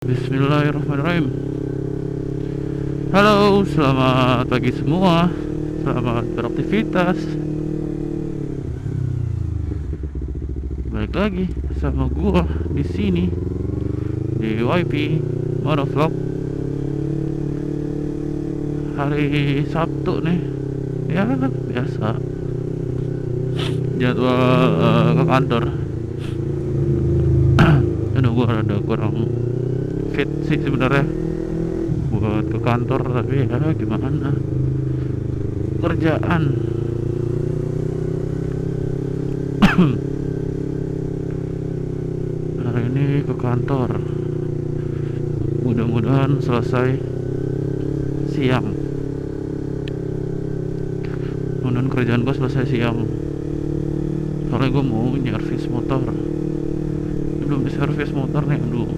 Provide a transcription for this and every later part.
Bismillahirrahmanirrahim. Halo, selamat pagi semua. Selamat beraktivitas. Balik lagi sama gua di sini di YP Monovlog. Hari Sabtu nih. Ya, biasa. Jadwal ke kantor. Aduh, gua rada kurang fit sih sebenarnya buat ke kantor, tapi ya gimana, kerjaan. Hari ini ke kantor, mudah-mudahan selesai siang. Mudah-mudahan kerjaan gue selesai siang, soalnya gue mau nyervis motor. Belum diservis motor nih. Aduh,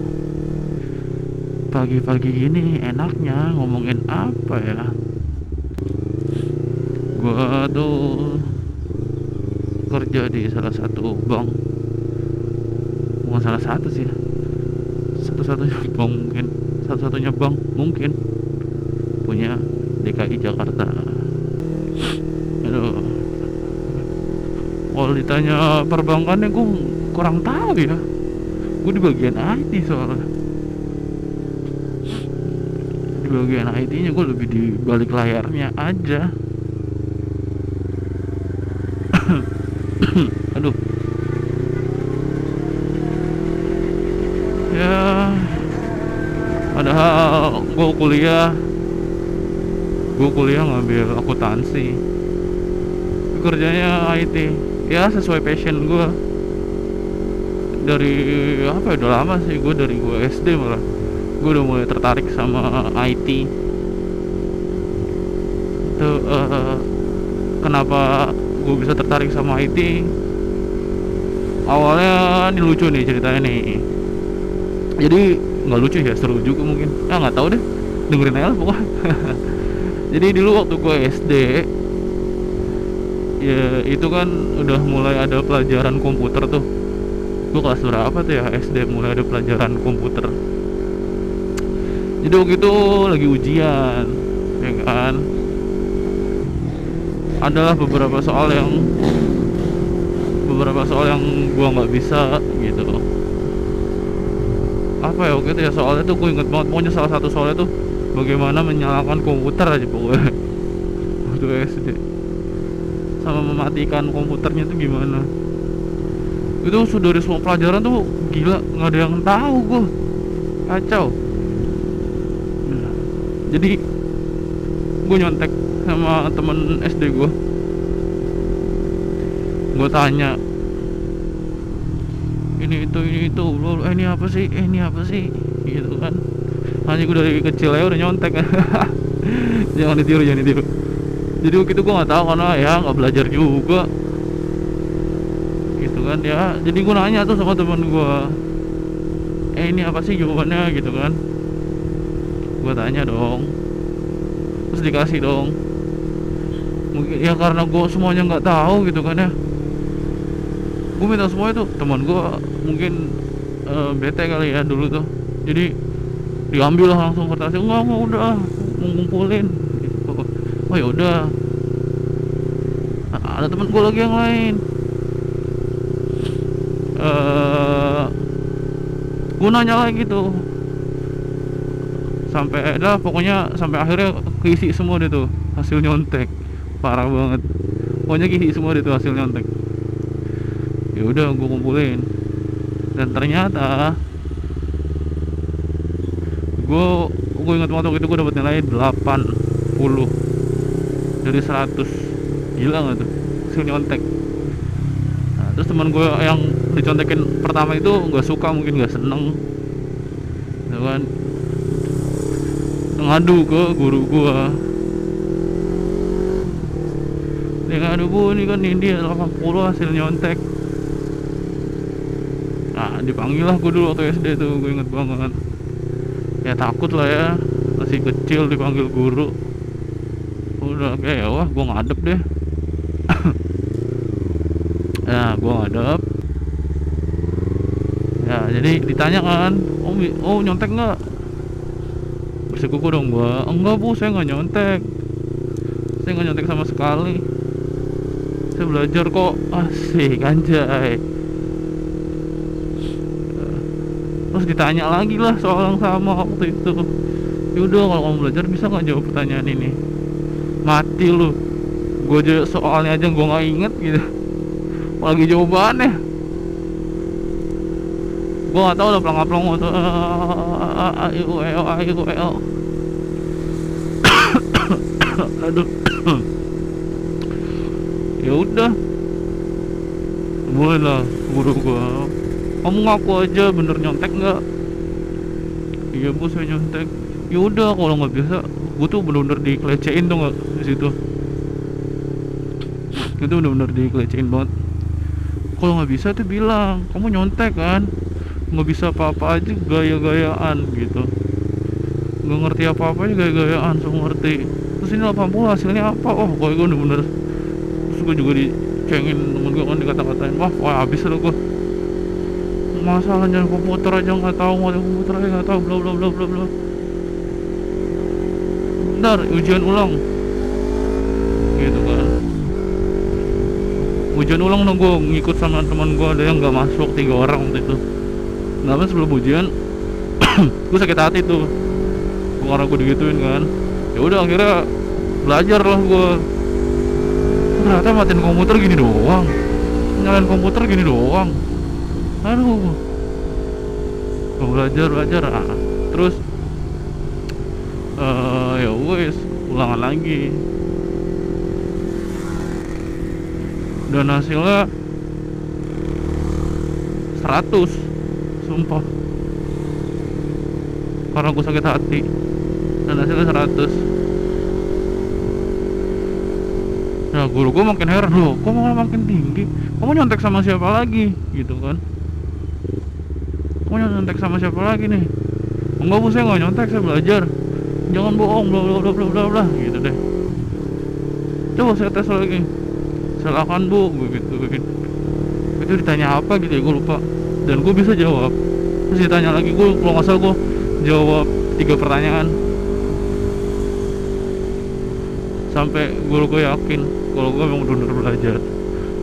pagi-pagi gini enaknya ngomongin apa ya. Gua tuh kerja di salah satu bank, bukan salah satu sih, satu-satunya bank mungkin, satu-satunya bank mungkin punya DKI Jakarta. Aduh, kalau ditanya perbankannya gue kurang tahu ya. Gue di bagian IT soalnya. Di bagian IT-nya gue lebih di balik layarnya aja. Aduh, ya padahal gue kuliah ngambil akuntansi, kerjanya IT. Ya sesuai passion gue. Dari apa ya, udah lama sih gue, dari gue SD malah gue udah mulai tertarik sama IT itu. Kenapa gue bisa tertarik sama IT? Awalnya ini lucu nih ceritanya nih. Jadi nggak lucu ya, seru juga mungkin, nggak tahu deh, dengerin aja lah pokoknya. Jadi dulu waktu gue SD, ya itu kan udah mulai ada pelajaran komputer tuh. Gue kelas berapa tuh ya, SD mulai ada pelajaran komputer. Jadi waktu itu lagi ujian, ya kan, adalah beberapa soal yang gue nggak bisa gitu. Apa ya waktu itu ya, soalnya tuh gue inget banget, pokoknya salah satu soalnya tuh bagaimana menyalakan komputer aja pokoknya. Waktu SD, sama mematikan komputernya tuh gimana. Itu dari semua pelajaran tuh gila, nggak ada yang tahu gue, kacau. Jadi gue nyontek sama temen SD gue tanya ini itu bro, ini apa sih gitu kan. Hanya gue dari kecil ya udah nyontek. jangan ditiru. Jadi waktu itu gue nggak tahu karena ya nggak belajar juga gitu kan ya. Jadi gue nanya tuh sama temen gue, ini apa sih jawabannya gitu kan. Gue tanya dong, terus dikasih dong. Mungkin ya karena gue semuanya nggak tahu gitu kan ya, gue minta semua itu. Teman gue mungkin bete kali ya dulu tuh, jadi diambil lah langsung kertasnya. Enggak, udah mau ngumpulin gitu. Oh ya udah. Nah, ada teman gue lagi yang lain, gue nanya lagi tuh sampai pokoknya sampai akhirnya keisi semua deh tuh hasil nyontek. Parah banget, pokoknya keisi semua deh tuh hasil nyontek. Ya udah gue kumpulin, dan ternyata gue ingat waktu itu gue dapat nilai 80 dari 100. Gila nggak tuh hasil nyontek. Nah, terus teman gue yang dicontekin pertama itu nggak suka, mungkin nggak seneng gitu kan, ngadu ke guru gue. Dia ngadu, bu ini kan ini 80 hasil nyontek. Nah dipanggil lah gue dulu waktu SD tuh, gue inget banget. Ya takut lah ya, masih kecil dipanggil guru. Udah kayak wah gue ngadep deh. Ya gue ngadep, ya Nah jadi ditanya kan, oh nyontek nggak? Bersikuku dong gua, enggak bu, saya nggak nyontek, saya nggak nyontek sama sekali, saya belajar kok. Asik, anjay. Terus ditanya lagi lah soal yang sama waktu itu. Yaudah, kalau kamu belajar bisa nggak jawab pertanyaan ini? Mati lu, gue aja soalnya aja gue nggak inget gitu, apalagi jawabannya. Gue nggak tahu, udah pelang-pelang tuh ayo aduh. Ya udah, boleh lah guru gue, kamu ngaku aja bener nyontek nggak? Iya bu, saya nyontek. Ya udah, kalau nggak biasa gue tuh bener-bener dikelecehin tuh nggak di situ. Itu bener-bener dikelecehin banget. Kalau nggak bisa tuh bilang kamu nyontek kan, nggak bisa apa-apa aja gaya-gayaan gitu, nggak ngerti apa-apa aja gaya-gayaan, so ngerti. Terus ini 80 hasilnya apa? Oh gue bener-bener. Terus gue juga dicengin temen gue kan, dikata-katain, wah habis lah gue. Masalahnya komputer aja nggak tahu, komputer aja nggak tahu, bla bla bla bla bla. Bentar, ujian ulang gitu kan. Ujian ulang dong, gue ngikut sama teman gue, ada yang nggak masuk 3 orang waktu itu. Kenapa sebelum ujian gue sakit hati tuh karena gue digituin kan. Ya udah akhirnya belajar lah gue. Ternyata matiin komputer gini doang, nyalain komputer gini doang. Aduh, gue belajar terus ya wes ulangan lagi, dan hasilnya 100, sumpah, karena gue sakit hati, dan hasilnya 100. Nah guru gue makin heran, loh kok malah makin tinggi, kamu nyontek sama siapa lagi gitu kan. Kamu nyontek sama siapa lagi nih? Enggak bu, saya nggak nyontek, saya belajar, jangan bohong, bla bla bla bla bla bla gitu deh. Coba saya tes lagi, silakan bu, gue gituin. Itu ditanya apa gitu ya, gue lupa, dan gue bisa jawab. Terus ditanya lagi, gue kalau nggak salah gue jawab 3 pertanyaan, sampai guru gue yakin kalau gue memang benar-benar belajar.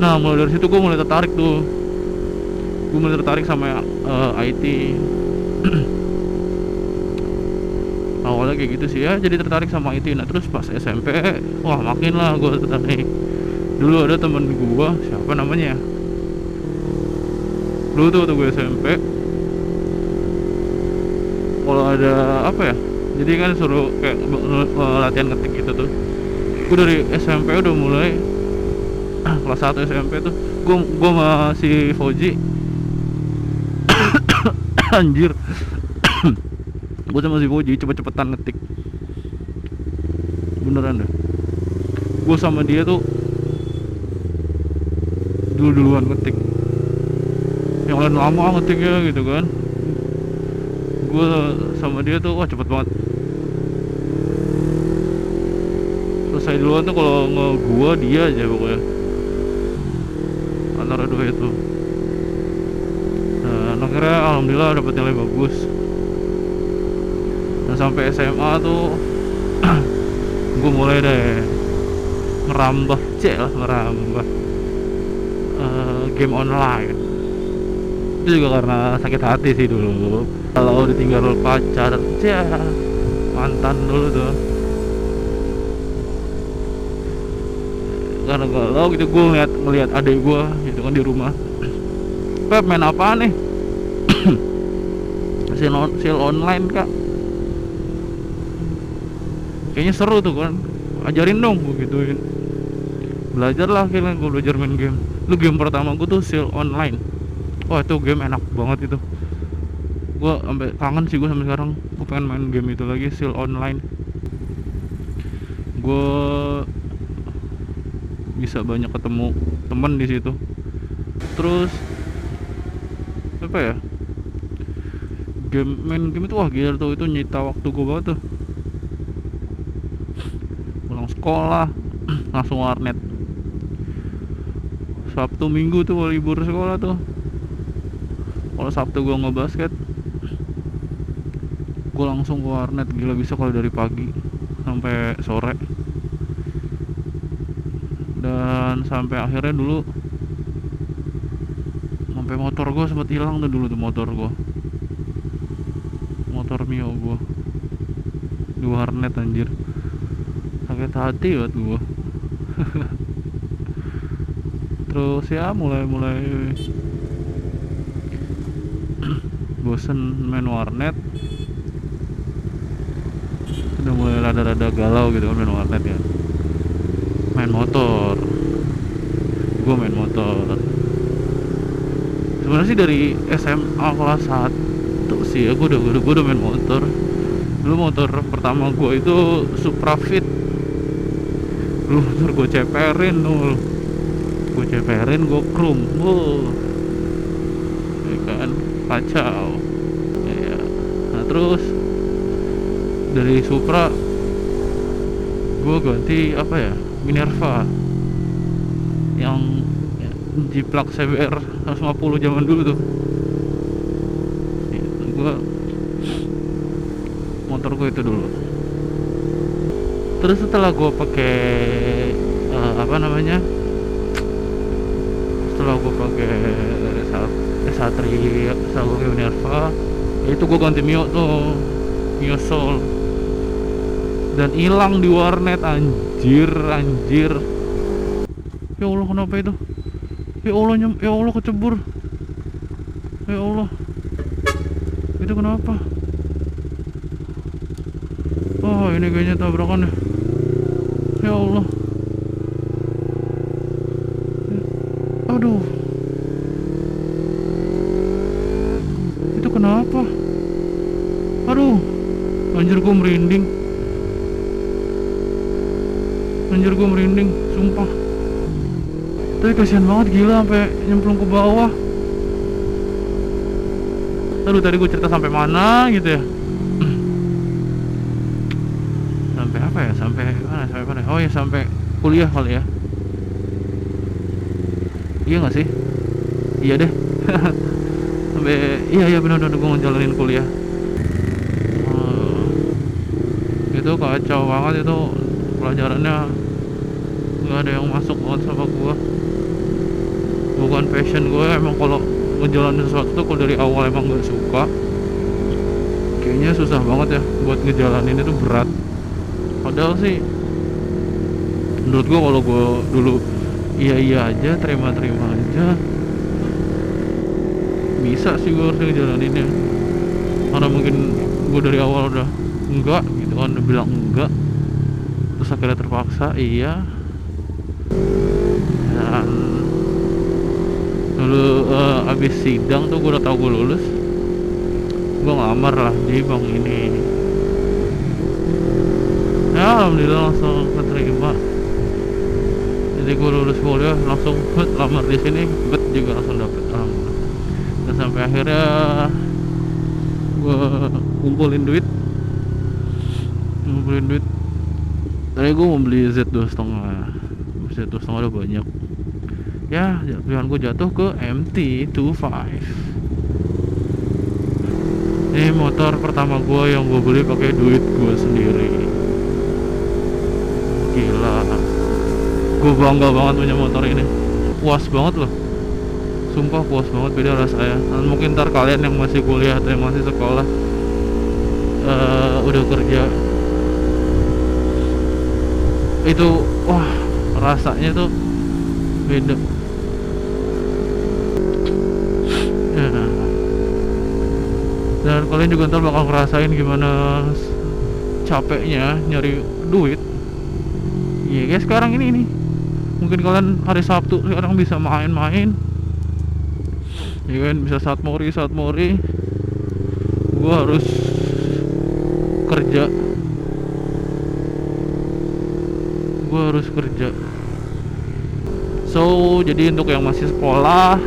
Nah mulai dari situ gue mulai tertarik tuh, gue mulai tertarik sama IT. Awalnya kayak gitu sih ya, jadi tertarik sama IT. Nah terus pas SMP, wah makin lah gue tertarik. Dulu ada temen gue, siapa namanya ya, dulu tuh waktu gue SMP, kalau ada apa ya, jadi kan suruh kayak latihan ngetik gitu tuh. Gue dari SMP udah mulai kelas 1 SMP tuh gue masih Fauji. Anjir. Gue sama si Fauji cepet-cepetan ngetik, beneran deh. Gue sama dia tuh duluan ngetik, yang lain lama ngetik ya gitu kan. Gue sama dia tuh wah cepet banget. Selesai duluan tuh kalau gua dia aja pokoknya, antara dua itu. Nah akhirnya alhamdulillah dapet nilai bagus. Dan sampai SMA tuh gue mulai deh ngerambah game online. Itu juga karena sakit hati sih dulu, kalau ditinggal pacar, mantan dulu tuh. Karena galau gitu, gue ngeliat adik gue gitu kan di rumah, Pep main apa nih? Sil online kak, kayaknya seru tuh kan, ajarin dong, gue gituin. Belajar lah akhirnya, gue belajar main game. Lu game pertama gue tuh Sil online. Wah itu game enak banget itu, gue sampai kangen sih gue sampai sekarang. Gue pengen main game itu lagi, Sil online. Gue bisa banyak ketemu teman di situ. Terus apa ya, main game itu wah gila tuh, itu nyita waktu gue banget tuh. Pulang sekolah langsung warnet. Sabtu Minggu tuh libur sekolah tuh Kalau Sabtu gue ngebasket, gue langsung ke warnet. Gila, bisa kalau dari pagi sampai sore. Dan sampai akhirnya dulu, sampai motor gue sempat hilang tuh dulu tuh, motor Mio gue di warnet anjir. Sakit hati buat gue. Terus ya mulai bosen main warnet, udah mulai rada-rada galau gitu kan main warnet ya. Main motor, gue main motor sebenarnya sih dari SMA kelas 1 sih ya. Gue udah main motor. Dulu motor pertama gue itu Supra Fit. Dulu motor gue ceperin tuh, gue chrome, ya kan, kacau ya. Nah terus dari Supra gue ganti apa ya, Minerva yang jiplak CBR 150 zaman dulu tuh ya. Motor gue itu dulu. Terus setelah gue pakai setelah gue pakai Satria, setelah gue pakai Minerva, itu gue ganti Mio tuh, Mio Soul, dan hilang di warnet anjir. Ya Allah, kenapa itu? Ya Allah kecebur. Ya Allah, itu kenapa? Oh ini kayaknya tabrakan ya. Ya Allah, aduh, itu kenapa? Aduh, anjir gue merinding, sumpah. Tapi kasihan banget, gila, sampai nyemplung ke bawah. Aduh, tadi gue cerita sampai mana gitu ya? Sampai apa ya? Sampai mana? Oh ya, sampai kuliah kali ya? Iya nggak sih? Iya deh. Sampai iya benar gue ngejalanin kuliah. Itu kacau banget itu pelajarannya, nggak ada yang masuk banget sama gue. Bukan passion gue. Emang kalau ngejalanin sesuatu tuh, kalau dari awal emang nggak suka, kayaknya susah banget ya buat ngejalanin, itu berat. Padahal sih menurut gue, kalau gue dulu iya aja, terima aja, bisa sih gue harus ngejalaninnya. Karena mungkin gue dari awal udah enggak gitu kan, udah bilang enggak, terus akhirnya terpaksa iya. Dan dulu abis sidang tuh gue udah tahu gue lulus, gue ngelamar lah di bank ini. Ya alhamdulillah langsung keterima. Jadi gue lulus kuliah langsung lamar di sini, juga langsung dapet, alhamdulillah. Dan sampai akhirnya gue ngumpulin duit. Tadi gue mau beli Z2.5 udah banyak ya. Pilihan gue jatuh ke MT25. Ini motor pertama gue yang gue beli pakai duit gue sendiri. Gila, gue bangga banget punya motor ini. Puas banget loh, sumpah puas banget, beda rasanya. Dan mungkin ntar kalian yang masih kuliah atau yang masih sekolah, udah kerja, itu wah rasanya tuh beda ya. Dan kalian juga ntar bakal ngerasain gimana capeknya nyari duit. Iya guys, sekarang ini mungkin kalian hari Sabtu sekarang bisa main-main ya kan, bisa saat mori. Gua harus kerja. So jadi untuk yang masih sekolah,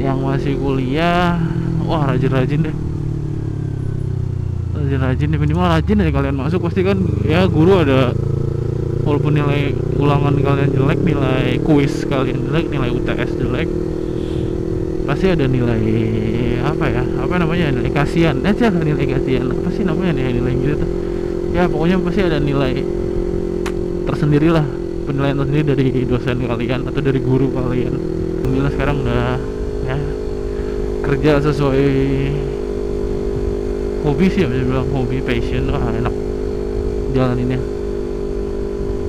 yang masih kuliah, wah rajin deh, minimal rajin aja kalian masuk. Pasti kan ya guru ada, walaupun nilai ulangan kalian jelek, nilai kuis kalian jelek, nilai UTS jelek, pasti ada nilai apa ya, apa namanya, nilai kasihan, nilai kasihan apa sih namanya, nilai gitu tuh ya, pokoknya pasti ada nilai tersendiri lah, penilaian tersendiri dari dosen kalian atau dari guru kalian. Alhamdulillah sekarang udah ya kerja sesuai hobi sih ya, bisa bilang hobi, passion. Wah enak jalaninnya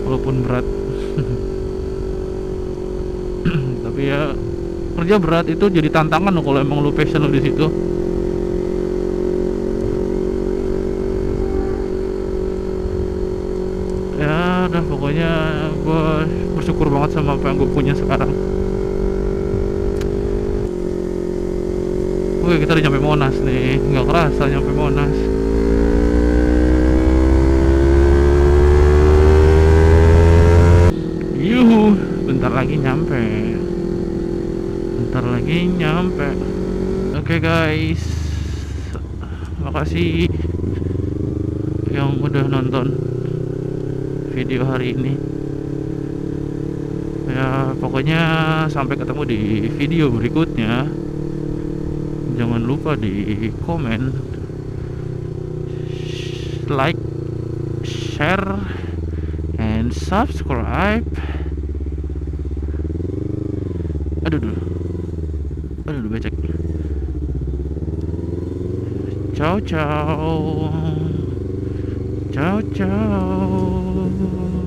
walaupun berat. Tapi ya kerja berat itu jadi tantangan loh kalau emang lu passion lu di situ. Ya udah pokoknya gue bersyukur banget sama apa yang gue punya sekarang. Oke, kita udah nyampe Monas nih, nggak kerasa nyampe Monas. Yuhu, bentar lagi nyampe. Bentar lagi nyampe. Oke guys, makasih yang udah nonton video hari ini. Ya pokoknya sampai ketemu di video berikutnya. Jangan lupa di komen, like, share, and subscribe. Aduh becek. Ciao ciao. Ciao ciao.